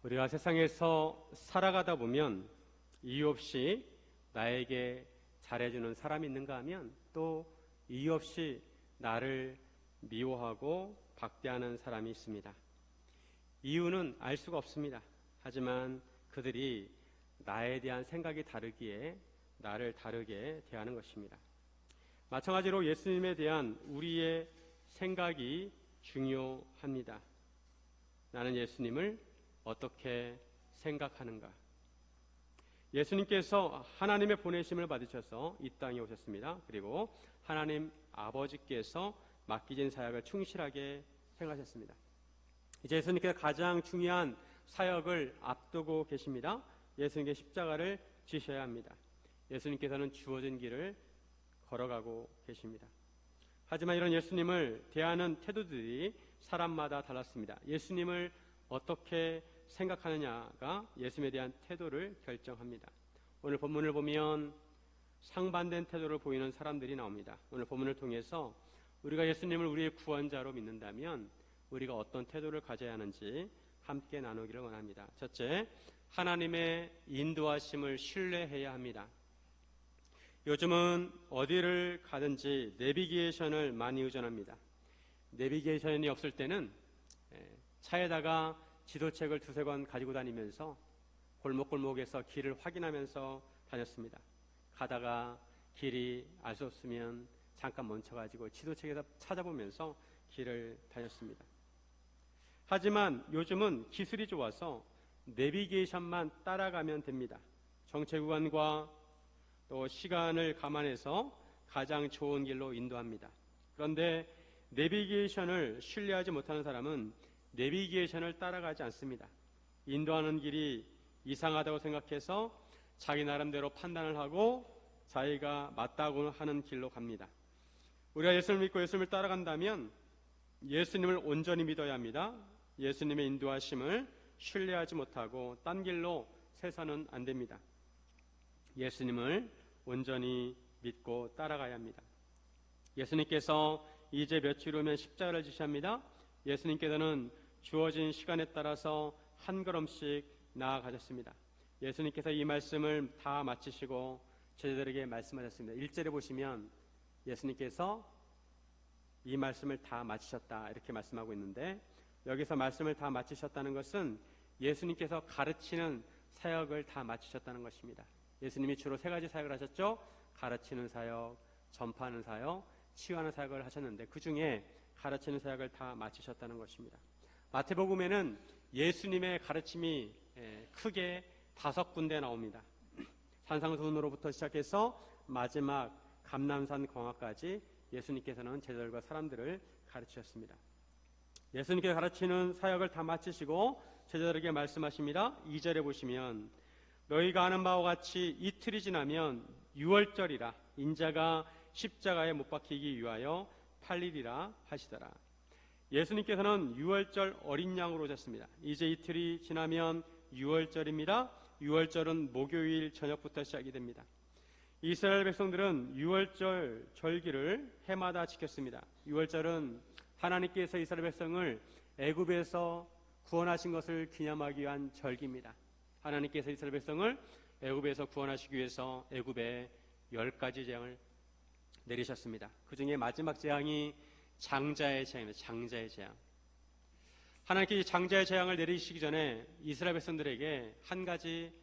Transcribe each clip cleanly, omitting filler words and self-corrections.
우리가 세상에서 살아가다 보면 이유 없이 나에게 잘해주는 사람이 있는가 하면 또 이유 없이 나를 미워하고 박대하는 사람이 있습니다. 이유는 알 수가 없습니다. 하지만 그들이 나에 대한 생각이 다르기에 나를 다르게 대하는 것입니다. 마찬가지로 예수님에 대한 우리의 생각이 중요합니다. 나는 예수님을 어떻게 생각하는가? 예수님께서 하나님의 보내심을 받으셔서 이 땅에 오셨습니다. 그리고 하나님 아버지께서 맡기신 사역을 충실하게 행하셨습니다. 이제 예수님께서 가장 중요한 사역을 앞두고 계십니다. 예수님께 십자가를 지셔야 합니다. 예수님께서는 주어진 길을 걸어가고 계십니다. 하지만 이런 예수님을 대하는 태도들이 사람마다 달랐습니다. 예수님을 어떻게 생각하느냐가 예수님에 대한 태도를 결정합니다. 오늘 본문을 보면 상반된 태도를 보이는 사람들이 나옵니다. 오늘 본문을 통해서 우리가 예수님을 우리의 구원자로 믿는다면 우리가 어떤 태도를 가져야 하는지 함께 나누기를 원합니다. 첫째, 하나님의 인도하심을 신뢰해야 합니다. 요즘은 어디를 가든지 내비게이션을 많이 의존합니다. 내비게이션이 없을 때는 차에다가 지도책을 두세 권 가지고 다니면서 골목골목에서 길을 확인하면서 다녔습니다. 가다가 길이 알 수 없으면 잠깐 멈춰가지고 지도책에서 찾아보면서 길을 다녔습니다. 하지만 요즘은 기술이 좋아서 내비게이션만 따라가면 됩니다. 정체 구간과 또 시간을 감안해서 가장 좋은 길로 인도합니다. 그런데 내비게이션을 신뢰하지 못하는 사람은 내비게이션을 따라가지 않습니다. 인도하는 길이 이상하다고 생각해서 자기 나름대로 판단을 하고 자기가 맞다고 하는 길로 갑니다. 우리가 예수님을 믿고 예수님을 따라간다면 예수님을 온전히 믿어야 합니다. 예수님의 인도하심을 신뢰하지 못하고 딴 길로 새서는 안 됩니다. 예수님을 온전히 믿고 따라가야 합니다. 예수님께서 이제 며칠 후면 십자가를 지시합니다. 예수님께서는 주어진 시간에 따라서 한 걸음씩 나아가셨습니다. 예수님께서 이 말씀을 다 마치시고 제자들에게 말씀하셨습니다. 1절에 보시면 예수님께서 이 말씀을 다 마치셨다 이렇게 말씀하고 있는데, 여기서 말씀을 다 마치셨다는 것은 예수님께서 가르치는 사역을 다 마치셨다는 것입니다. 예수님이 주로 세 가지 사역을 하셨죠. 가르치는 사역, 전파하는 사역, 치유하는 사역을 하셨는데 그 중에 가르치는 사역을 다 마치셨다는 것입니다. 마태복음에는 예수님의 가르침이 크게 5군데 나옵니다. 산상수훈으로부터 시작해서 마지막 감람산 광화까지 예수님께서는 제자들과 사람들을 가르치셨습니다. 예수님께서 가르치는 사역을 다 마치시고 제자들에게 말씀하십니다. 2절에 보시면 너희가 아는 바와 같이 이틀이 지나면 유월절이라 인자가 십자가에 못 박히기 위하여 팔리리라 하시더라. 예수님께서는 유월절 어린 양으로 오셨습니다. 이제 이틀이 지나면 유월절입니다. 유월절은 목요일 저녁부터 시작이 됩니다. 이스라엘 백성들은 유월절 절기를 해마다 지켰습니다. 유월절은 하나님께서 이스라엘 백성을 애굽에서 구원하신 것을 기념하기 위한 절기입니다. 하나님께서 이스라엘 백성을 애굽에서 구원하시기 위해서 애굽에 10가지 재앙을 내리셨습니다. 그 중에 마지막 재앙이 장자의 재앙입니다. 장자의 재앙. 하나님께서 장자의 재앙을 내리시기 전에 이스라엘 백성들에게 한 가지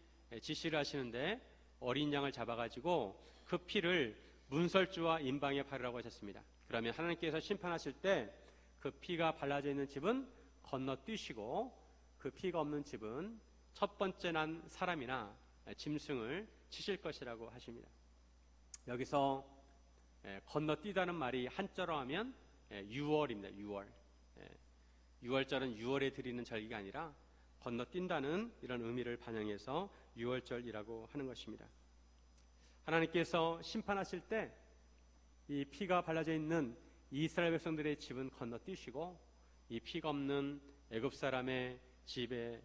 지시를 하시는데, 어린 양을 잡아가지고 그 피를 문설주와 임방에 바르라고 하셨습니다. 그러면 하나님께서 심판하실 때 그 피가 발라져 있는 집은 건너뛰시고 그 피가 없는 집은 첫 번째 난 사람이나 짐승을 치실 것이라고 하십니다. 여기서 건너뛰다는 말이 한자로 하면 유월입니다. 유월. 유월절은 유월에 드리는 절기가 아니라 건너뛴다는 이런 의미를 반영해서 유월절이라고 하는 것입니다. 하나님께서 심판하실 때 이 피가 발라져 있는 이스라엘 백성들의 집은 건너뛰시고 이 피가 없는 애굽 사람의 집에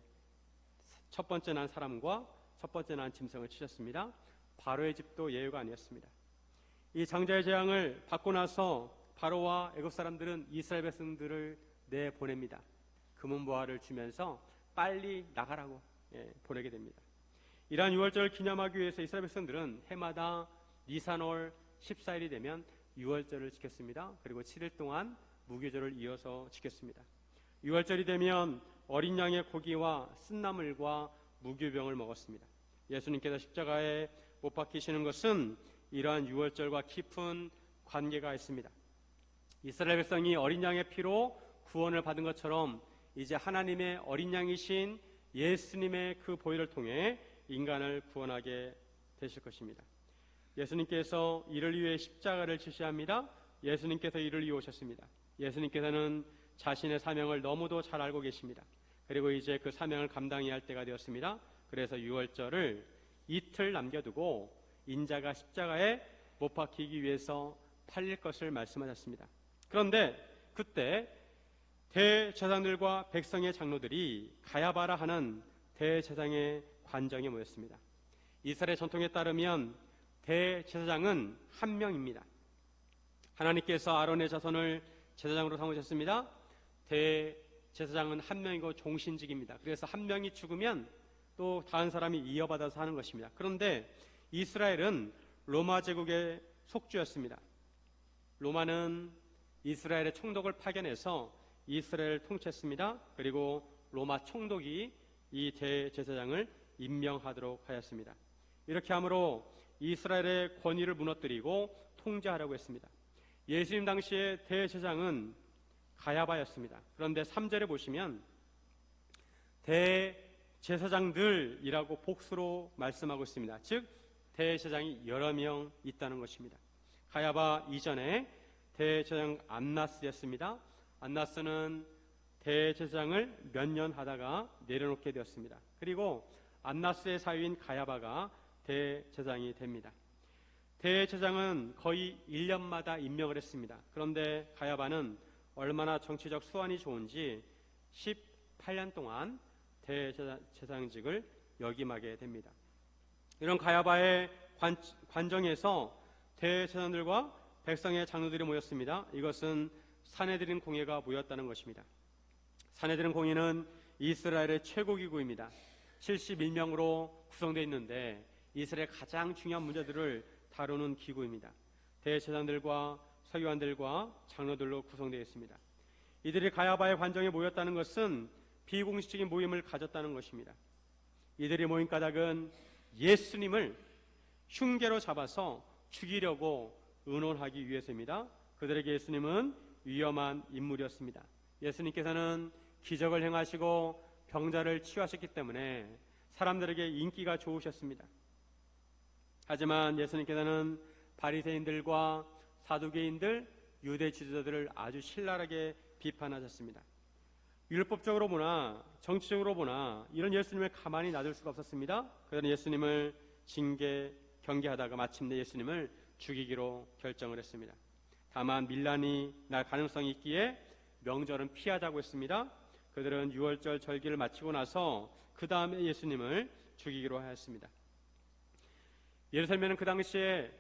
첫 번째 난 사람과 첫 번째 난 짐승을 치셨습니다. 바로의 집도 예외가 아니었습니다. 이 장자의 재앙을 받고 나서 바로와 애굽 사람들은 이스라엘 백성들을 내보냅니다. 금은보화를 주면서 빨리 나가라고 보내게 됩니다. 이러한 유월절을 기념하기 위해서 이스라엘 백성들은 해마다 니산월 14일이 되면 유월절을 지켰습니다. 그리고 7일 동안 무교절을 이어서 지켰습니다. 유월절이 되면 어린 양의 고기와 쓴나물과 무교병을 먹었습니다. 예수님께서 십자가에 못 박히시는 것은 이러한 유월절과 깊은 관계가 있습니다. 이스라엘 백성이 어린 양의 피로 구원을 받은 것처럼 이제 하나님의 어린 양이신 예수님의 그 보혈을 통해 인간을 구원하게 되실 것입니다. 예수님께서 이를 위해 십자가를 지시합니다. 예수님께서 이를 위해 오셨습니다. 예수님께서는 자신의 사명을 너무도 잘 알고 계십니다. 그리고 이제 그 사명을 감당해야 할 때가 되었습니다. 그래서 유월절을 이틀 남겨두고 인자가 십자가에 못 박히기 위해서 팔릴 것을 말씀하셨습니다. 그런데 그때 대제사장들과 백성의 장로들이 가야바라 하는 대제사장의 관정에 모였습니다. 이스라엘 전통에 따르면 대제사장은 한 명입니다. 하나님께서 아론의 자손을 제사장으로 삼으셨습니다. 대제사장은 한 명이고 종신직입니다. 그래서 한 명이 죽으면 또 다른 사람이 이어받아서 하는 것입니다. 그런데 이스라엘은 로마 제국의 속주였습니다. 로마는 이스라엘의 총독을 파견해서 이스라엘을 통치했습니다. 그리고 로마 총독이 이 대제사장을 임명하도록 하였습니다. 이렇게 함으로 이스라엘의 권위를 무너뜨리고 통제하려고 했습니다. 예수님 당시의 대제사장은 가야바였습니다. 그런데 3절에 보시면 대제사장들이라고 복수로 말씀하고 있습니다. 즉 대제사장이 여러 명 있다는 것입니다. 가야바 이전에 대제사장 안나스였습니다. 안나스는 대제사장을 몇 년 하다가 내려놓게 되었습니다. 그리고 안나스의 사위인 가야바가 대제사장이 됩니다. 대제사장은 거의 1년마다 임명을 했습니다. 그런데 가야바는 얼마나 정치적 수완이 좋은지 18년 동안 대제사장직을 역임하게 됩니다. 이런 가야바의 관정에서 대제사장들과 백성의 장로들이 모였습니다. 이것은 산헤드린 공회가 모였다는 것입니다. 산헤드린 공회는 이스라엘의 최고기구입니다. 71명으로 구성되어 있는데 이스라엘의 가장 중요한 문제들을 다루는 기구입니다. 대제사장들과 서기관들과 장로들로 구성되어 있습니다. 이들이 가야바의 관정에 모였다는 것은 비공식적인 모임을 가졌다는 것입니다. 이들이 모인 까닭은 예수님을 흉계로 잡아서 죽이려고 의논하기 위해서입니다. 그들에게 예수님은 위험한 인물이었습니다. 예수님께서는 기적을 행하시고 병자를 치유하셨기 때문에 사람들에게 인기가 좋으셨습니다. 하지만 예수님께서는 바리새인들과 사두개인들, 유대 지도자들을 아주 신랄하게 비판하셨습니다. 율법적으로 보나 정치적으로 보나 이런 예수님을 가만히 놔둘 수가 없었습니다. 그들은 예수님을 경계하다가 마침내 예수님을 죽이기로 결정을 했습니다. 다만 밀란이 날 가능성이 있기에 명절은 피하자고 했습니다. 그들은 유월절 절기를 마치고 나서 그 다음에 예수님을 죽이기로 하였습니다. 예루살렘에는 그 당시에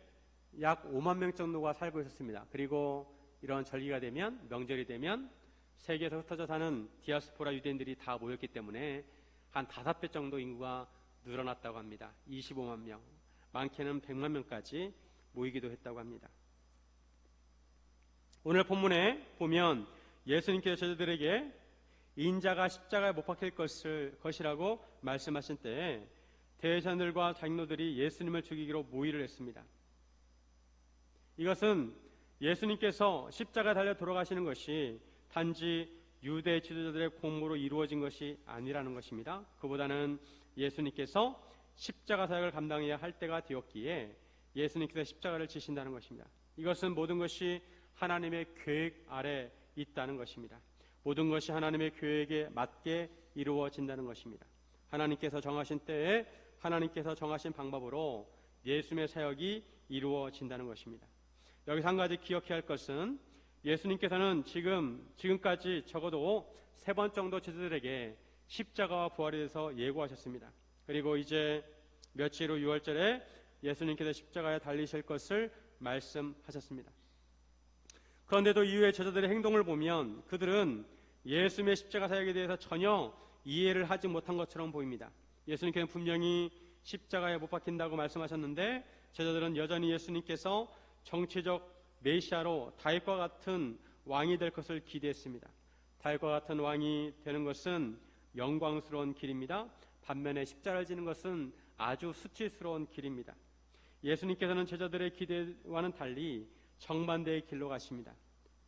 약 5만 명 정도가 살고 있었습니다. 그리고 이런 절기가 되면, 명절이 되면 세계에서 흩어져 사는 디아스포라 유대인들이 다 모였기 때문에 한 5배 정도 인구가 늘어났다고 합니다. 25만 명, 많게는 100만 명까지 모이기도 했다고 합니다. 오늘 본문에 보면 예수님께서 제자들에게 인자가 십자가에 못 박힐 것이라고 말씀하신 때에 대제사장들과 장로들이 예수님을 죽이기로 모의를 했습니다. 이것은 예수님께서 십자가에 달려 돌아가시는 것이 단지 유대 지도자들의 공모로 이루어진 것이 아니라는 것입니다. 그보다는 예수님께서 십자가 사역을 감당해야 할 때가 되었기에 예수님께서 십자가를 지신다는 것입니다. 이것은 모든 것이 하나님의 계획 아래 있다는 것입니다. 모든 것이 하나님의 계획에 맞게 이루어진다는 것입니다. 하나님께서 정하신 때에 하나님께서 정하신 방법으로 예수님의 사역이 이루어진다는 것입니다. 여기서 한 가지 기억해야 할 것은 예수님께서는 지금까지 적어도 3번 정도 제자들에게 십자가와 부활에 대해서 예고하셨습니다. 그리고 이제 며칠 후 6월절에 예수님께서 십자가에 달리실 것을 말씀하셨습니다. 그런데도 이후에 제자들의 행동을 보면 그들은 예수님의 십자가 사역에 대해서 전혀 이해를 하지 못한 것처럼 보입니다. 예수님께서는 분명히 십자가에 못 박힌다고 말씀하셨는데 제자들은 여전히 예수님께서 정치적 메시아로 다윗과 같은 왕이 될 것을 기대했습니다. 다윗과 같은 왕이 되는 것은 영광스러운 길입니다. 반면에 십자가를 지는 것은 아주 수치스러운 길입니다. 예수님께서는 제자들의 기대와는 달리 정반대의 길로 가십니다.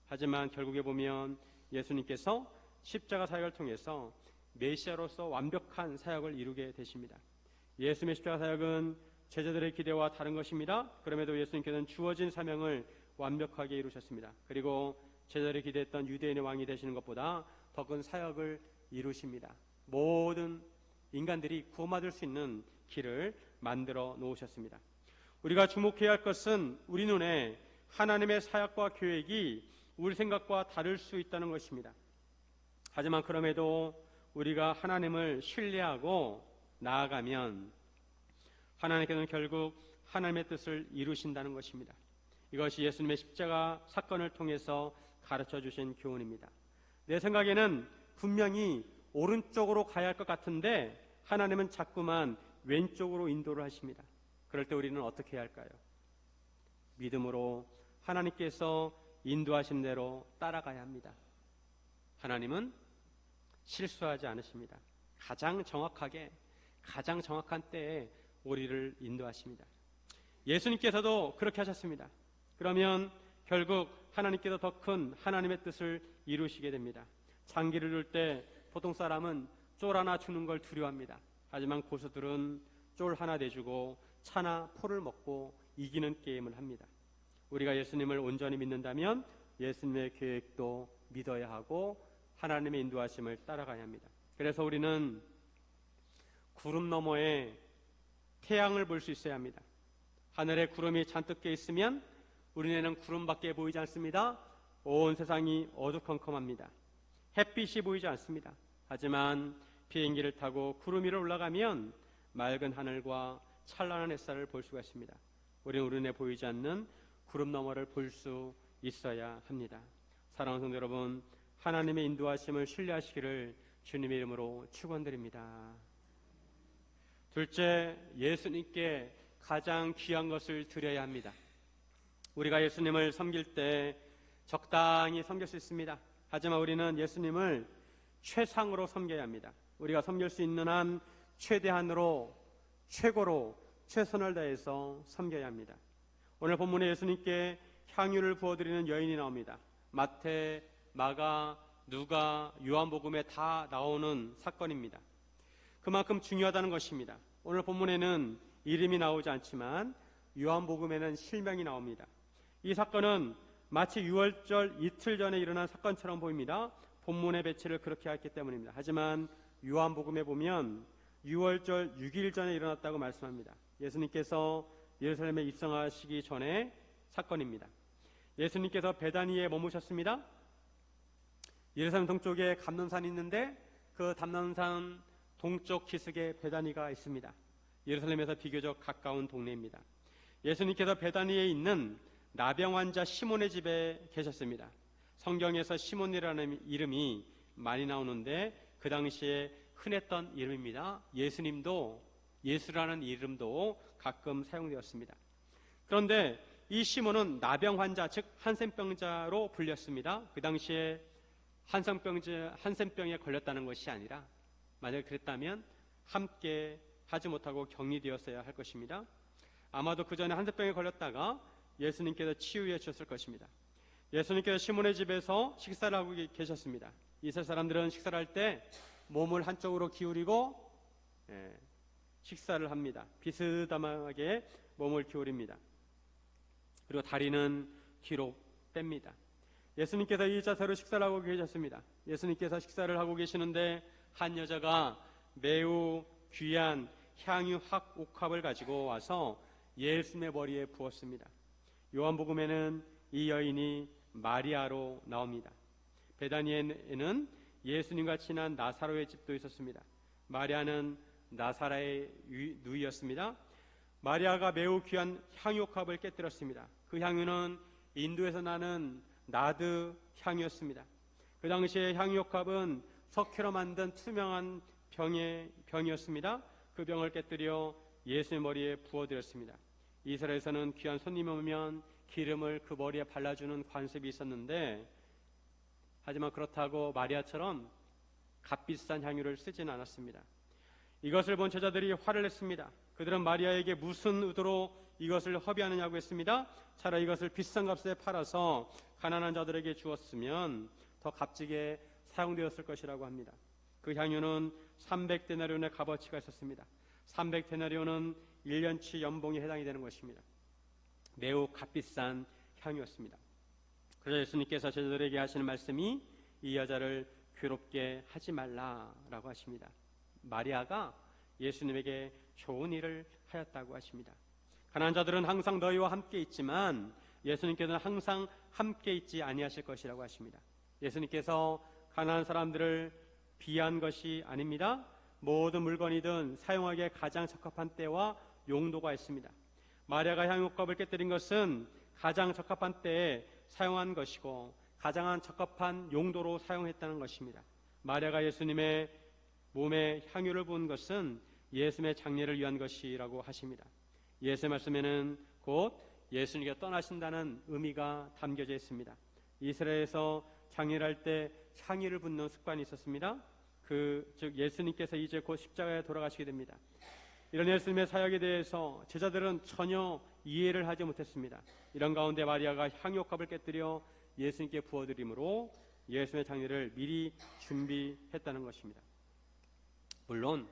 하지만 결국에 보면 예수님께서 십자가 사역을 통해서 메시아로서 완벽한 사역을 이루게 되십니다. 예수님의 십자가 사역은 제자들의 기대와 다른 것입니다. 그럼에도 예수님께서는 주어진 사명을 완벽하게 이루셨습니다. 그리고 제자들이 기대했던 유대인의 왕이 되시는 것보다 더 큰 사역을 이루십니다. 모든 인간들이 구원받을 수 있는 길을 만들어 놓으셨습니다. 우리가 주목해야 할 것은 우리 눈에 하나님의 사역과 계획이 우리 생각과 다를 수 있다는 것입니다. 하지만 그럼에도 우리가 하나님을 신뢰하고 나아가면 하나님께서는 결국 하나님의 뜻을 이루신다는 것입니다. 이것이 예수님의 십자가 사건을 통해서 가르쳐 주신 교훈입니다. 내 생각에는 분명히 오른쪽으로 가야 할 것 같은데 하나님은 자꾸만 왼쪽으로 인도를 하십니다. 그럴 때 우리는 어떻게 해야 할까요? 믿음으로 하나님께서 인도하신 대로 따라가야 합니다. 하나님은 실수하지 않으십니다. 가장 정확하게, 가장 정확한 때에 우리를 인도하십니다. 예수님께서도 그렇게 하셨습니다. 그러면 결국 하나님께서 더 큰 하나님의 뜻을 이루시게 됩니다. 장기를 둘 때 보통 사람은 쫄 하나 주는 걸 두려워합니다. 하지만 고수들은 쫄 하나 내주고 차나 포를 먹고 이기는 게임을 합니다. 우리가 예수님을 온전히 믿는다면 예수님의 계획도 믿어야 하고 하나님의 인도하심을 따라가야 합니다. 그래서 우리는 구름 너머에 태양을 볼 수 있어야 합니다. 하늘에 구름이 잔뜩 껴 있으면 우리는 구름밖에 보이지 않습니다. 온 세상이 어두컴컴합니다. 햇빛이 보이지 않습니다. 하지만 비행기를 타고 구름 위로 올라가면 맑은 하늘과 찬란한 햇살을 볼 수가 있습니다. 우리는 우리 눈에 보이지 않는 구름 너머를 볼 수 있어야 합니다. 사랑하는 성도 여러분, 하나님의 인도하심을 신뢰하시기를 주님의 이름으로 축원드립니다. 둘째, 예수님께 가장 귀한 것을 드려야 합니다. 우리가 예수님을 섬길 때 적당히 섬길 수 있습니다. 하지만 우리는 예수님을 최상으로 섬겨야 합니다. 우리가 섬길 수 있는 한 최대한으로, 최고로 최선을 다해서 섬겨야 합니다. 오늘 본문에 예수님께 향유를 부어드리는 여인이 나옵니다. 마태, 마가, 누가, 요한복음에 다 나오는 사건입니다. 그만큼 중요하다는 것입니다. 오늘 본문에는 이름이 나오지 않지만 요한복음에는 실명이 나옵니다. 이 사건은 마치 유월절 이틀 전에 일어난 사건처럼 보입니다. 본문의 배치를 그렇게 했기 때문입니다. 하지만 요한복음에 보면 유월절 6일 전에 일어났다고 말씀합니다. 예수님께서 예루살렘에 입성하시기 전에 사건입니다. 예수님께서 베다니에 머무셨습니다. 예루살렘 동쪽에 감람산이 있는데 그 감람산 동쪽 기슭에 베다니가 있습니다. 예루살렘에서 비교적 가까운 동네입니다. 예수님께서 베다니에 있는 나병 환자 시몬의 집에 계셨습니다. 성경에서 시몬이라는 이름이 많이 나오는데 그 당시에 흔했던 이름입니다. 예수님도, 예수라는 이름도 가끔 사용되었습니다. 그런데 이 시몬은 나병 환자, 즉 한센병자로 불렸습니다. 그 당시에 한센병에 걸렸다는 것이 아니라 만약 그랬다면 함께 하지 못하고 격리되었어야 할 것입니다. 아마도 그 전에 한센병에 걸렸다가 예수님께서 치유해 주셨을 것입니다. 예수님께서 시몬의 집에서 식사를 하고 계셨습니다. 이스라엘 사람들은 식사를 할 때 몸을 한쪽으로 기울이고 식사를 합니다. 비스듬하게 몸을 기울입니다. 그리고 다리는 뒤로 뺍니다. 예수님께서 이 자세로 식사를 하고 계셨습니다. 예수님께서 식사를 하고 계시는데 한 여자가 매우 귀한 향유 옥합을 가지고 와서 예수님의 머리에 부었습니다. 요한복음에는 이 여인이 마리아로 나옵니다. 베다니에는 예수님과 친한 나사로의 집도 있었습니다. 마리아는 나사라의 누이였습니다. 마리아가 매우 귀한 향유옥합을 깨뜨렸습니다. 그 향유는 인도에서 나는 나드 향유였습니다. 그 당시에 향유옥합은 석회로 만든 투명한 병이었습니다. 그 병을 깨뜨려 예수의 머리에 부어드렸습니다. 이스라엘에서는 귀한 손님이 오면 기름을 그 머리에 발라주는 관습이 있었는데, 하지만 그렇다고 마리아처럼 값비싼 향유를 쓰지는 않았습니다. 이것을 본 제자들이 화를 냈습니다. 그들은 마리아에게 무슨 의도로 이것을 허비하느냐고 했습니다. 차라리 이것을 비싼 값에 팔아서 가난한 자들에게 주었으면 더 값지게 사용되었을 것이라고 합니다. 그 향유는 300데나리온의 값어치가 있었습니다. 300데나리온은 1년치 연봉에 해당이 되는 것입니다. 매우 값비싼 향유였습니다. 그래서 예수님께서 제자들에게 하시는 말씀이 이 여자를 괴롭게 하지 말라라고 하십니다. 마리아가 예수님에게 좋은 일을 하였다고 하십니다. 가난한 자들은 항상 너희와 함께 있지만 예수님께서는 항상 함께 있지 아니하실 것이라고 하십니다. 예수님께서 가난한 사람들을 비한 것이 아닙니다. 모든 물건이든 사용하기에 가장 적합한 때와 용도가 있습니다. 마리아가 향유값을 깨뜨린 것은 가장 적합한 때에 사용한 것이고 가장 적합한 용도로 사용했다는 것입니다. 마리아가 예수님의 몸에 향유를 부은 것은 예수님의 장례를 위한 것이라고 하십니다. 예수의 말씀에는 곧 예수님께서 떠나신다는 의미가 담겨져 있습니다. 이스라엘에서 장례를 할 때 향유를 붓는 습관이 있었습니다. 즉 예수님께서 이제 곧 십자가에 돌아가시게 됩니다. 이런 예수님의 사역에 대해서 제자들은 전혀 이해를 하지 못했습니다. 이런 가운데 마리아가 향유값을 깨뜨려 예수님께 부어드림으로 예수님의 장례를 미리 준비했다는 것입니다. 물론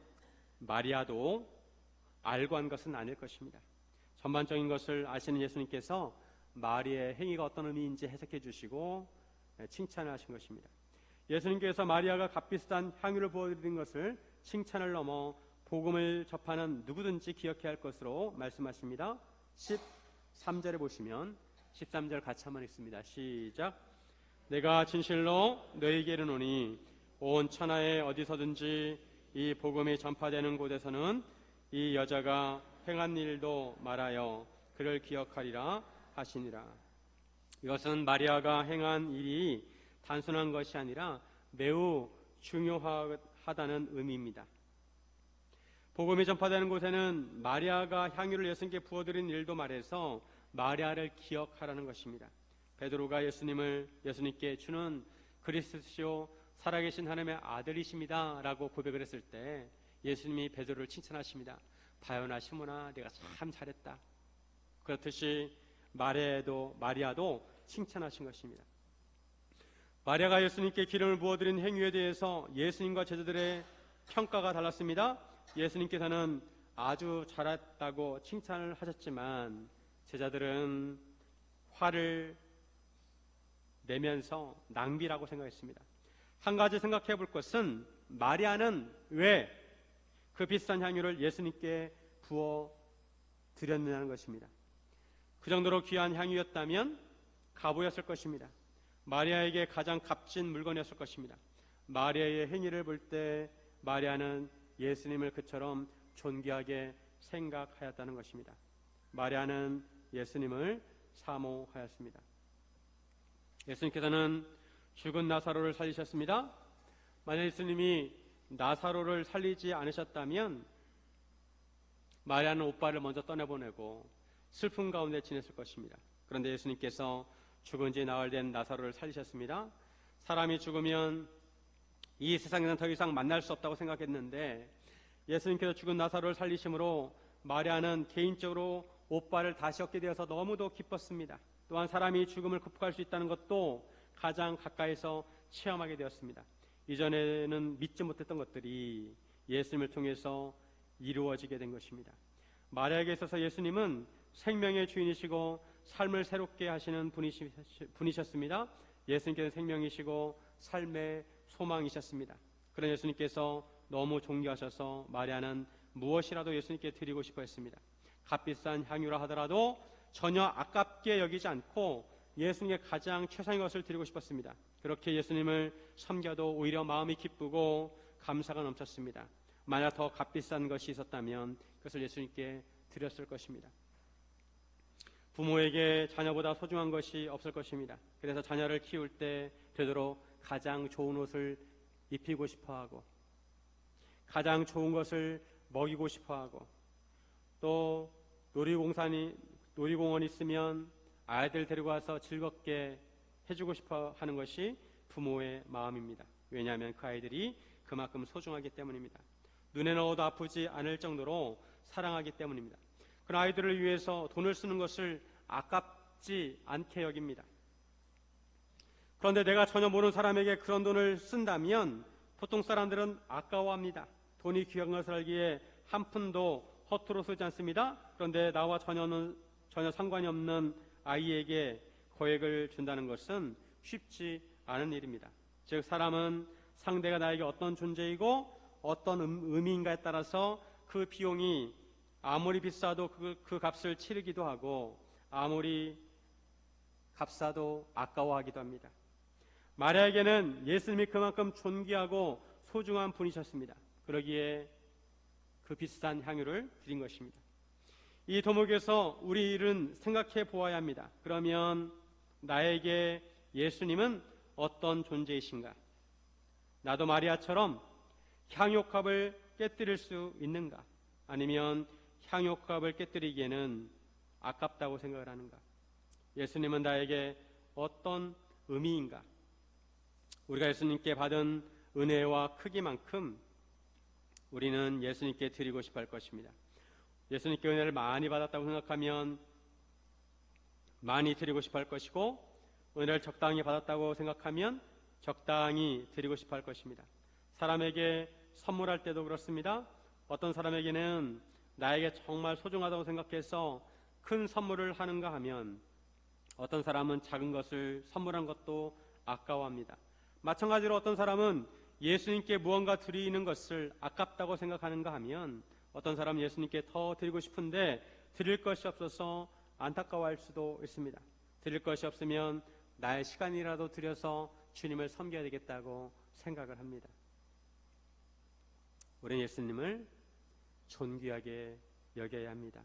마리아도 알고 한 것은 아닐 것입니다. 전반적인 것을 아시는 예수님께서 마리아의 행위가 어떤 의미인지 해석해 주시고 칭찬을 하신 것입니다. 예수님께서 마리아가 값비싼 향유를 부어드린 것을 칭찬을 넘어 복음을 접하는 누구든지 기억해야 할 것으로 말씀하십니다. 13절에 보시면 13절 같이 한번 읽습니다. 시작. 내가 진실로 너희에게 이르노니 온 천하에 어디서든지 이 복음이 전파되는 곳에서는 이 여자가 행한 일도 말하여 그를 기억하리라 하시니라. 이것은 마리아가 행한 일이 단순한 것이 아니라 매우 중요하다는 의미입니다. 복음이 전파되는 곳에는 마리아가 향유를 예수님께 부어드린 일도 말해서 마리아를 기억하라는 것입니다. 베드로가 예수님께 주는 그리스도시요 살아계신 하나님의 아들이십니다 라고 고백을 했을 때 예수님이 베드로를 칭찬하십니다. 바요나 시몬아 네가 참 잘했다. 그렇듯이 마리아도 칭찬하신 것입니다. 마리아가 예수님께 기름을 부어드린 행위에 대해서 예수님과 제자들의 평가가 달랐습니다. 예수님께서는 아주 잘했다고 칭찬을 하셨지만 제자들은 화를 내면서 낭비라고 생각했습니다. 한 가지 생각해 볼 것은 마리아는 왜 그 비싼 향유를 예수님께 부어 드렸느냐는 것입니다. 그 정도로 귀한 향유였다면 값이었을 것입니다. 마리아에게 가장 값진 물건이었을 것입니다. 마리아의 행위를 볼 때 마리아는 예수님을 그처럼 존귀하게 생각하였다는 것입니다. 마리아는 예수님을 사모하였습니다. 예수님께서는 죽은 나사로를 살리셨습니다. 만약 예수님이 나사로를 살리지 않으셨다면 마리아는 오빠를 먼저 떠내보내고 슬픔 가운데 지냈을 것입니다. 그런데 예수님께서 죽은 지 나흘 된 나사로를 살리셨습니다. 사람이 죽으면 이 세상에는 더 이상 만날 수 없다고 생각했는데 예수님께서 죽은 나사로를 살리심으로 마리아는 개인적으로 오빠를 다시 얻게 되어서 너무도 기뻤습니다. 또한 사람이 죽음을 극복할 수 있다는 것도 가장 가까이서 체험하게 되었습니다. 이전에는 믿지 못했던 것들이 예수님을 통해서 이루어지게 된 것입니다. 마리아에게 있어서 예수님은 생명의 주인이시고 삶을 새롭게 하시는 분이셨습니다. 예수님께서는 생명이시고 삶의 소망이셨습니다. 그런 예수님께서 너무 존귀하셔서 마리아는 무엇이라도 예수님께 드리고 싶어 했습니다. 값비싼 향유라 하더라도 전혀 아깝게 여기지 않고 예수님께 가장 최상의 것을 드리고 싶었습니다. 그렇게 예수님을 섬겨도 오히려 마음이 기쁘고 감사가 넘쳤습니다. 만약 더 값비싼 것이 있었다면 그것을 예수님께 드렸을 것입니다. 부모에게 자녀보다 소중한 것이 없을 것입니다. 그래서 자녀를 키울 때 되도록 가장 좋은 옷을 입히고 싶어하고 가장 좋은 것을 먹이고 싶어하고 또 놀이공원이 있으면 아이들 데리고 와서 즐겁게 해주고 싶어 하는 것이 부모의 마음입니다. 왜냐하면 그 아이들이 그만큼 소중하기 때문입니다. 눈에 넣어도 아프지 않을 정도로 사랑하기 때문입니다. 그런 아이들을 위해서 돈을 쓰는 것을 아깝지 않게 여깁니다. 그런데 내가 전혀 모르는 사람에게 그런 돈을 쓴다면 보통 사람들은 아까워합니다. 돈이 귀한 것을 알기에 한 푼도 허투루 쓰지 않습니다. 그런데 나와 전혀 상관이 없는 아이에게 거액을 준다는 것은 쉽지 않은 일입니다. 즉 사람은 상대가 나에게 어떤 존재이고 어떤 의미인가에 따라서 그 비용이 아무리 비싸도 그 값을 치르기도 하고 아무리 값싸도 아까워하기도 합니다. 마리아에게는 예수님이 그만큼 존귀하고 소중한 분이셨습니다. 그러기에 그 비싼 향유를 드린 것입니다. 이 도목에서 우리 일은 생각해 보아야 합니다. 그러면 나에게 예수님은 어떤 존재이신가? 나도 마리아처럼 향유값을 깨뜨릴 수 있는가? 아니면 향유값을 깨뜨리기에는 아깝다고 생각을 하는가? 예수님은 나에게 어떤 의미인가? 우리가 예수님께 받은 은혜와 크기만큼 우리는 예수님께 드리고 싶어 할 것입니다. 예수님께 은혜를 많이 받았다고 생각하면 많이 드리고 싶어 할 것이고 은혜를 적당히 받았다고 생각하면 적당히 드리고 싶어 할 것입니다. 사람에게 선물할 때도 그렇습니다. 어떤 사람에게는 나에게 정말 소중하다고 생각해서 큰 선물을 하는가 하면 어떤 사람은 작은 것을 선물한 것도 아까워합니다. 마찬가지로 어떤 사람은 예수님께 무언가 드리는 것을 아깝다고 생각하는가 하면 어떤 사람은 예수님께 더 드리고 싶은데 드릴 것이 없어서 안타까워할 수도 있습니다. 드릴 것이 없으면 나의 시간이라도 들여서 주님을 섬겨야 되겠다고 생각을 합니다. 우리는 예수님을 존귀하게 여겨야 합니다.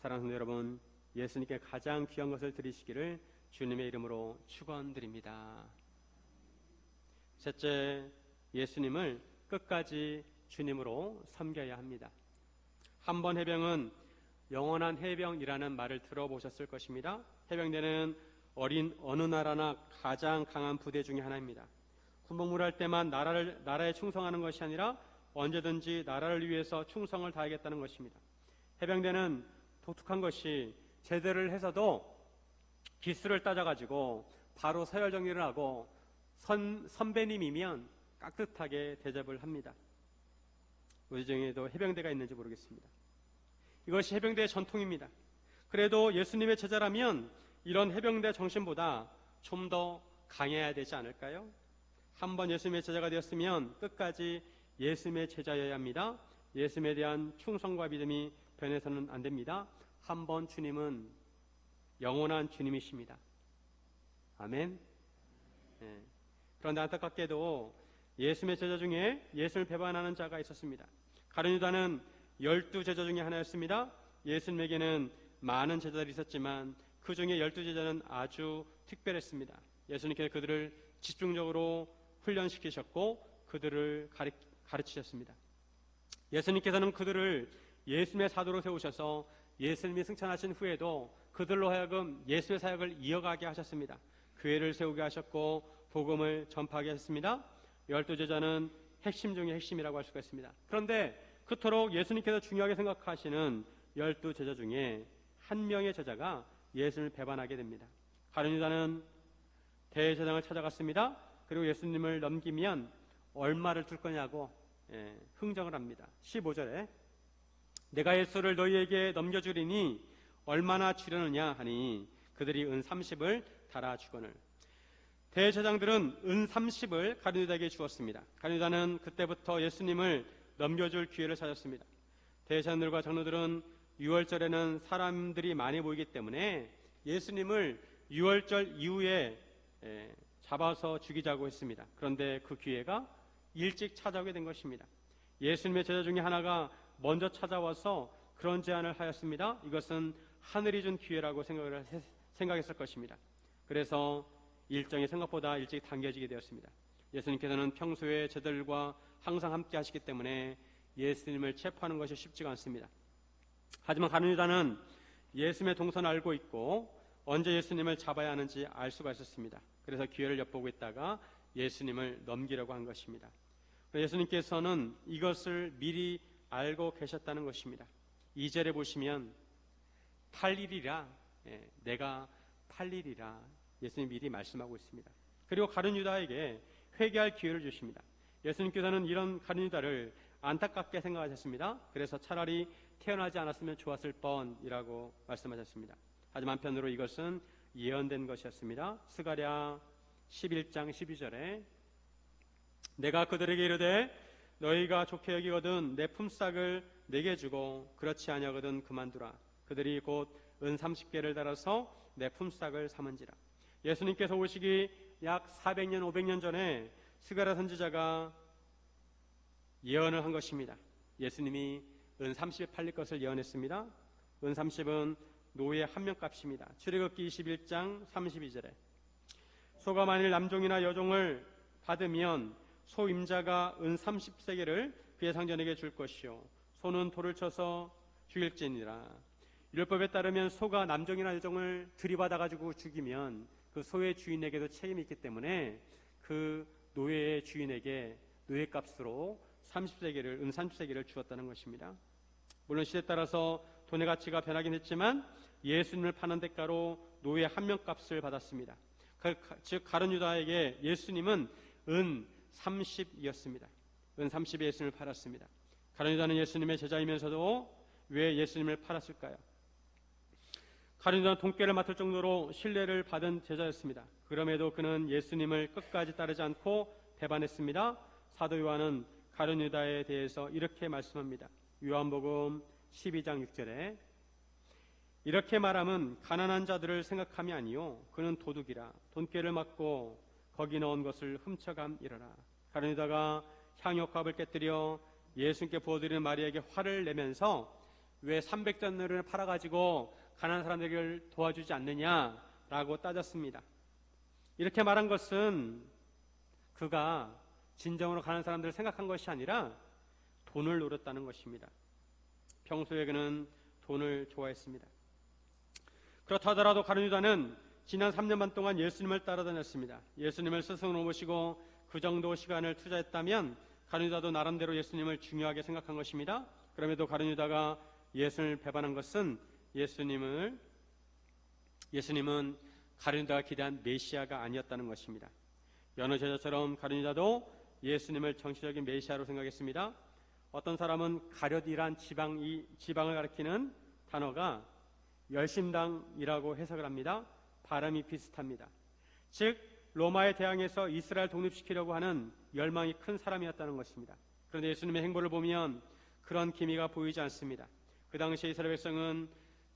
사랑하는 성도 여러분, 예수님께 가장 귀한 것을 드리시기를 주님의 이름으로 축원드립니다. 셋째, 예수님을 끝까지 주님으로 섬겨야 합니다. 한번 해병은 영원한 해병이라는 말을 들어보셨을 것입니다. 해병대는 어느 나라나 가장 강한 부대 중에 하나입니다. 군복무를 할 때만 나라에 충성하는 것이 아니라 언제든지 나라를 위해서 충성을 다하겠다는 것입니다. 해병대는 독특한 것이 제대를 해서도 기수를 따져가지고 바로 서열 정리를 하고 선배님이면 깍듯하게 대접을 합니다. 우리 중에도 해병대가 있는지 모르겠습니다. 이것이 해병대의 전통입니다. 그래도 예수님의 제자라면 이런 해병대 정신보다 좀 더 강해야 되지 않을까요? 한번 예수님의 제자가 되었으면 끝까지 예수님의 제자여야 합니다. 예수님에 대한 충성과 믿음이 변해서는 안 됩니다. 한번 주님은 영원한 주님이십니다. 아멘. 네. 그런데 안타깝게도 예수님의 제자 중에 예수님을 배반하는 자가 있었습니다. 가룟 유다는 12제자 중에 하나였습니다. 예수님에게는 많은 제자들이 있었지만 그 중에 12제자는 아주 특별했습니다. 예수님께서 그들을 집중적으로 훈련시키셨고 그들을 가르치셨습니다. 예수님께서는 그들을 예수님의 사도로 세우셔서 예수님이 승천하신 후에도 그들로 하여금 예수의 사역을 이어가게 하셨습니다. 교회를 세우게 하셨고 복음을 전파하게 하셨습니다. 12제자는 핵심 중에 핵심이라고 할 수가 있습니다. 그런데 그토록 예수님께서 중요하게 생각하시는 12제자 중에 한 명의 제자가 예수님을 배반하게 됩니다. 가룟 유다는 대제사장을 찾아갔습니다. 그리고 예수님을 넘기면 얼마를 줄 거냐고 흥정을 합니다. 15절에 내가 예수를 너희에게 넘겨주리니 얼마나 주려느냐 하니 그들이 은 30을 달아주거늘. 대제사장들은 은 30을 가룟 유다에게 주었습니다. 가룟 유다는 그때부터 예수님을 넘겨줄 기회를 찾았습니다. 대제사장들과 장로들은 유월절에는 사람들이 많이 모이기 때문에 예수님을 유월절 이후에 잡아서 죽이자고 했습니다. 그런데 그 기회가 일찍 찾아오게 된 것입니다. 예수님의 제자 중에 하나가 먼저 찾아와서 그런 제안을 하였습니다. 이것은 하늘이 준 기회라고 생각했을 것입니다. 그래서 일정이 생각보다 일찍 당겨지게 되었습니다. 예수님께서는 평소에 저들과 항상 함께 하시기 때문에 예수님을 체포하는 것이 쉽지가 않습니다. 하지만 가룟 유다는 예수님의 동선을 알고 있고 언제 예수님을 잡아야 하는지 알 수가 있었습니다. 그래서 기회를 엿보고 있다가 예수님을 넘기려고 한 것입니다. 예수님께서는 이것을 미리 알고 계셨다는 것입니다. 2절에 보시면 팔리리라, 내가 팔리리라 예수님 미리 말씀하고 있습니다. 그리고 가룟 유다에게 회개할 기회를 주십니다. 예수님께서는 이런 가룟 유다를 안타깝게 생각하셨습니다. 그래서 차라리 태어나지 않았으면 좋았을 뻔이라고 말씀하셨습니다. 하지만 한편으로 이것은 예언된 것이었습니다. 스가랴 11장 12절에 내가 그들에게 이르되 너희가 좋게 여기거든 내 품삯을 내게 주고 그렇지 아니하거든 그만두라. 그들이 곧 은 30개를 달아서 내 품삯을 삼은지라. 예수님께서 오시기 약 400년 500년 전에 스가랴 선지자가 예언을 한 것입니다. 예수님이 은 30에 팔릴 것을 예언했습니다. 은 30은 노예 한 명 값입니다. 출애굽기 21장 32절에 소가 만일 남종이나 여종을 받으면 소 임자가 은 30세겔을 그의 상전에게 줄 것이요 소는 돌을 쳐서 죽일지니라. 율법에 따르면 소가 남종이나 여종을 들이받아가지고 죽이면 그 소의 주인에게도 책임이 있기 때문에 그 노예의 주인에게 노예값으로 30세겔을 은 30세겔을 주었다는 것입니다. 물론 시대에 따라서 돈의 가치가 변하긴 했지만 예수님을 파는 대가로 노예 한 명 값을 받았습니다. 즉 가룟 유다에게 예수님은 은 30이었습니다. 은 30에 예수님을 팔았습니다. 가룟 유다는 예수님의 제자이면서도 왜 예수님을 팔았을까요? 가룟 유다는 돈깨를 맡을 정도로 신뢰를 받은 제자였습니다. 그럼에도 그는 예수님을 끝까지 따르지 않고 배반했습니다. 사도 요한은 가룟 유다에 대해서 이렇게 말씀합니다. 요한복음 12장 6절에 이렇게 말함은 가난한 자들을 생각함이 아니요 그는 도둑이라 돈깨를 맡고 거기 넣은 것을 훔쳐감이러라. 가룟 유다가 향유값을 깨뜨려 예수님께 부어드리는 마리아에게 화를 내면서 왜 300데나리온을 팔아가지고 가난한 사람들을 도와주지 않느냐라고 따졌습니다. 이렇게 말한 것은 그가 진정으로 가난한 사람들을 생각한 것이 아니라 돈을 노렸다는 것입니다. 평소에 그는 돈을 좋아했습니다. 그렇다 하더라도 가룟 유다는 지난 3년 반 동안 예수님을 따라다녔습니다. 예수님을 스승으로 모시고 그 정도 시간을 투자했다면 가룟 유다도 나름대로 예수님을 중요하게 생각한 것입니다. 그럼에도 가룟 유다가 예수님을 배반한 것은 예수님은 가룟 유다가 기대한 메시아가 아니었다는 것입니다. 여느 제자처럼 가룟 유다도 예수님을 정치적인 메시아로 생각했습니다. 어떤 사람은 가룟이란 지방을 가리키는 단어가 열심당이라고 해석을 합니다. 발음이 비슷합니다. 즉 로마에 대항해서 이스라엘 독립시키려고 하는 열망이 큰 사람이었다는 것입니다. 그런데 예수님의 행보를 보면 그런 기미가 보이지 않습니다. 그 당시 이스라엘 백성은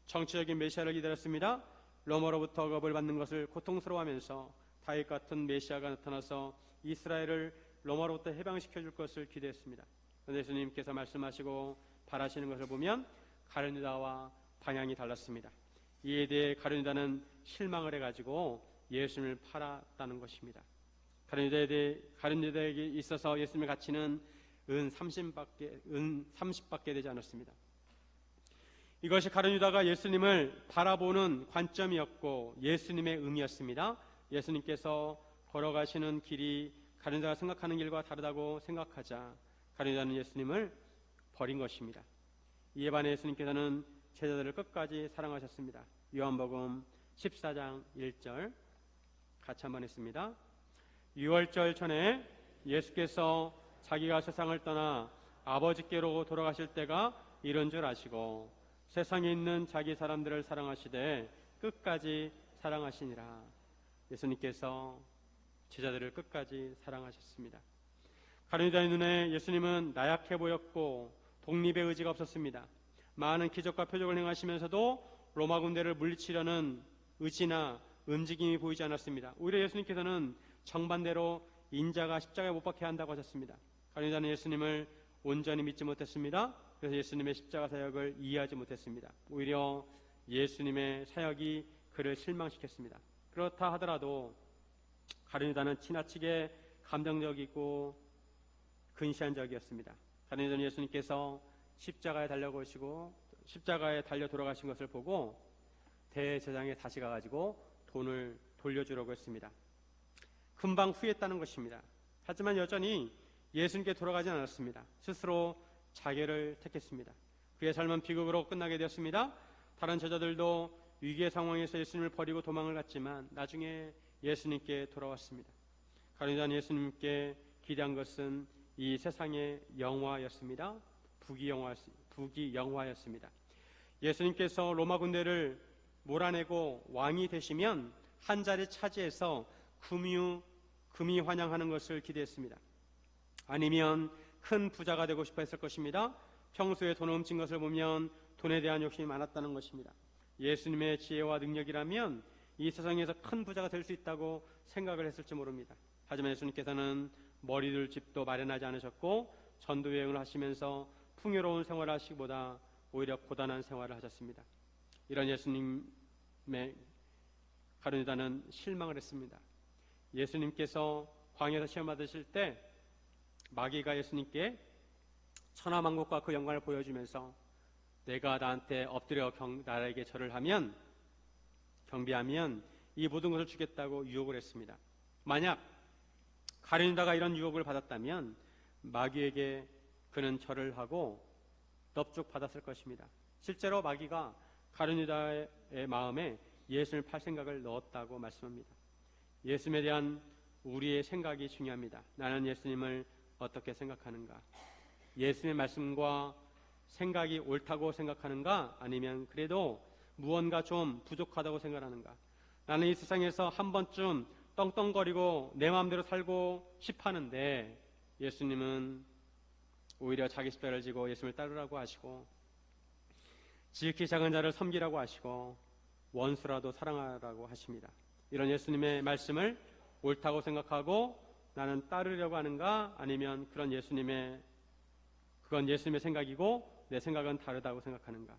정치적인 메시아를 기다렸습니다. 로마로부터 억압을 받는 것을 고통스러워하면서 다윗 같은 메시아가 나타나서 이스라엘을 로마로부터 해방시켜 줄 것을 기대했습니다. 그런데 예수님께서 말씀하시고 바라시는 것을 보면 가룟 유다와 방향이 달랐습니다. 이에 대해 가룟 유다는 실망을 해가지고 예수님을 팔았다는 것입니다. 가룟 유다에게 있어서 예수님의 가치는 은 30밖에 되지 않았습니다. 이것이 가룟 유다가 예수님을 바라보는 관점이었고 예수님의 의미였습니다. 예수님께서 걸어가시는 길이 가룟 유다가 생각하는 길과 다르다고 생각하자 가룟 유다는 예수님을 버린 것입니다. 이에 반해 예수님께서는 제자들을 끝까지 사랑하셨습니다. 요한복음 14장 1절 같이 한번 했습니다. 유월절 전에 예수께서 자기가 세상을 떠나 아버지께로 돌아가실 때가 이런 줄 아시고 세상에 있는 자기 사람들을 사랑하시되 끝까지 사랑하시니라. 예수님께서 제자들을 끝까지 사랑하셨습니다. 가룟 유다의 눈에 예수님은 나약해 보였고 독립의 의지가 없었습니다. 많은 기적과 표적을 행하시면서도 로마 군대를 물리치려는 의지나 움직임이 보이지 않았습니다. 오히려 예수님께서는 정반대로 인자가 십자가에 못 박혀야 한다고 하셨습니다. 가룟 유다는 예수님을 온전히 믿지 못했습니다. 그래서 예수님의 십자가 사역을 이해하지 못했습니다. 오히려 예수님의 사역이 그를 실망시켰습니다. 그렇다 하더라도 가룟 유다는 지나치게 감정적이고 근시안적이었습니다. 가는 전 예수님께서 십자가에 달려오시고 십자가에 달려 돌아가신 것을 보고 대제사장에 다시 가가지고 돈을 돌려주려고 했습니다. 금방 후회했다는 것입니다. 하지만 여전히 예수님께 돌아가지 않았습니다. 스스로 자결을 택했습니다. 그의 삶은 비극으로 끝나게 되었습니다. 다른 제자들도 위기의 상황에서 예수님을 버리고 도망을 갔지만 나중에 예수님께 돌아왔습니다. 가룟유다는 예수님께 기대한 것은 이 세상의 영화였습니다. 북이 영화였습니다. 예수님께서 로마 군대를 몰아내고 왕이 되시면 한 자리 차지해서 금이 환영하는 것을 기대했습니다. 아니면 큰 부자가 되고 싶어 했을 것입니다. 평소에 돈을 훔친 것을 보면 돈에 대한 욕심이 많았다는 것입니다. 예수님의 지혜와 능력이라면 이 세상에서 큰 부자가 될 수 있다고 생각을 했을지 모릅니다. 하지만 예수님께서는 머리둘 집도 마련하지 않으셨고 전도여행을 하시면서 풍요로운 생활을 하시기보다 오히려 고단한 생활을 하셨습니다. 이런 예수님의 가룟유다는 실망을 했습니다. 예수님께서 광야에서 시험 받으실 때 마귀가 예수님께 천하만국과 그 영광을 보여주면서 내가 나한테 엎드려 나에게 절을 하면 경배하면 이 모든 것을 주겠다고 유혹을 했습니다. 만약 가룟유다가 이런 유혹을 받았다면 마귀에게 그는 절을 하고 넙죽 받았을 것입니다. 실제로 마귀가 가룟유다의 마음에 예수님을 팔 생각을 넣었다고 말씀합니다. 예수님에 대한 우리의 생각이 중요합니다. 나는 예수님을 어떻게 생각하는가? 예수님의 말씀과 생각이 옳다고 생각하는가? 아니면 그래도 무언가 좀 부족하다고 생각하는가? 나는 이 세상에서 한 번쯤 떵떵거리고 내 마음대로 살고 싶어하는데 예수님은 오히려 자기 십자가를 지고 예수님을 따르라고 하시고 지극히 작은 자를 섬기라고 하시고 원수라도 사랑하라고 하십니다. 이런 예수님의 말씀을 옳다고 생각하고 나는 따르려고 하는가? 아니면 그건 예수님의 생각이고 내 생각은 다르다고 생각하는가?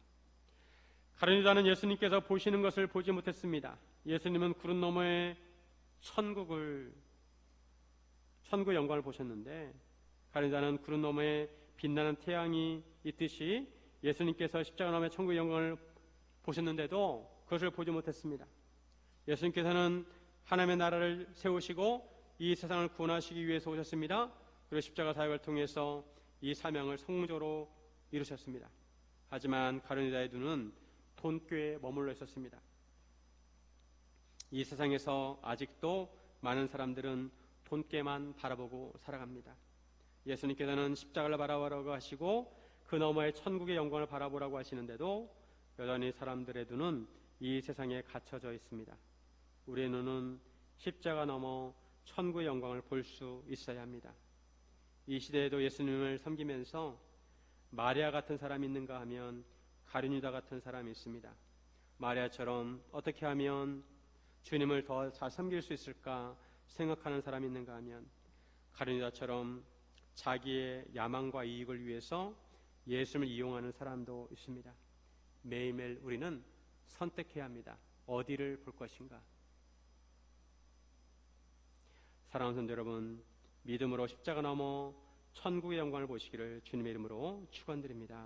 가룟유다는 예수님께서 보시는 것을 보지 못했습니다. 예수님은 구름 너머의 천국의 영광을 보셨는데 가룟유다는 구름 너머에 빛나는 태양이 있듯이 예수님께서 십자가 너머의 천국의 영광을 보셨는데도 그것을 보지 못했습니다. 예수님께서는 하나님의 나라를 세우시고 이 세상을 구원하시기 위해서 오셨습니다. 그리고 십자가 사역을 통해서 이 사명을 성공적으로 이루셨습니다. 하지만 가룟유다의 눈은 돈꾀에 머물러 있었습니다. 이 세상에서 아직도 많은 사람들은 돈꾀만 바라보고 살아갑니다. 예수님께서는 십자가를 바라보라고 하시고 그 너머의 천국의 영광을 바라보라고 하시는데도 여전히 사람들의 눈은 이 세상에 갇혀져 있습니다. 우리의 눈은 십자가 넘어 천국의 영광을 볼 수 있어야 합니다. 이 시대에도 예수님을 섬기면서 마리아 같은 사람이 있는가 하면 가룟유다 같은 사람이 있습니다. 마리아처럼 어떻게 하면 주님을 더 잘 섬길 수 있을까 생각하는 사람이 있는가 하면 가룟유다처럼 자기의 야망과 이익을 위해서 예수님을 이용하는 사람도 있습니다. 매일매일 우리는 선택해야 합니다. 어디를 볼 것인가? 사랑하는 성도 여러분, 믿음으로 십자가 넘어 천국의 영광을 보시기를 주님의 이름으로 축원드립니다.